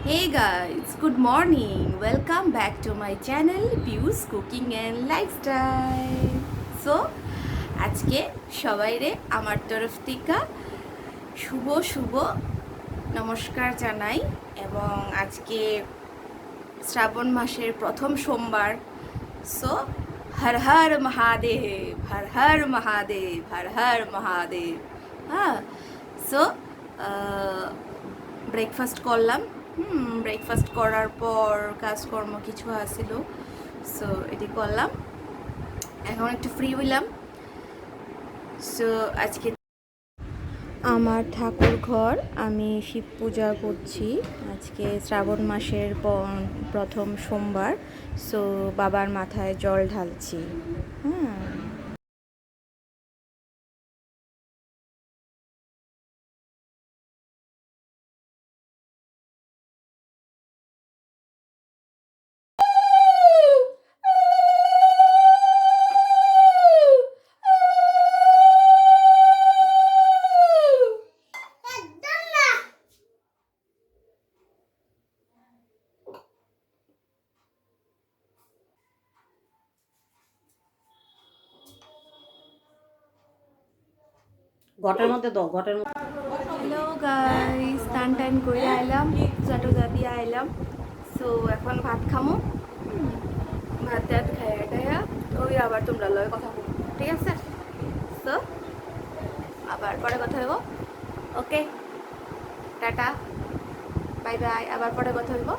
Hey guys, good morning. Welcome back to my channel Pius Cooking and Lifestyle. So, আজকে সবাইরে আমার তরফ থেকে শুভ শুভ নমস্কার জানাই এবং আজকে শ্রাবণ মাসের প্রথম সোমবার। সো হর হর মহাদেব, হর হর মহাদেব, হর হর মহাদেব। হ্যাঁ, সো ব্রেকফাস্ট করলাম। ব্রেকফাস্ট করার পর কাজকর্ম কিছু আসিল, সো এটি করলাম। এখন একটু ফ্রি হইলাম। সো আজকে আমার ঠাকুর ঘর আমি শিব পূজা করছি। আজকে শ্রাবণ মাসের প্রথম সোমবার, সো বাবার মাথায় জল ঢালছি। হ্যাঁ, ঘটের মধ্যে দাও, ঘটের মধ্যে। হ্যালো গাইস, স্নান টান করে আইলাম, পূজা টুজা দিয়ে আইলাম। সো এখন ভাত খামো। ভাত টাত খাইয়া টাইয়া ওই আবার তোমরা লয় কথা বলবো, ঠিক আছে? সো আবার পরে কথা হইব। ওকে, টাটা, বাই বাই, আবার পরে কথা হইব।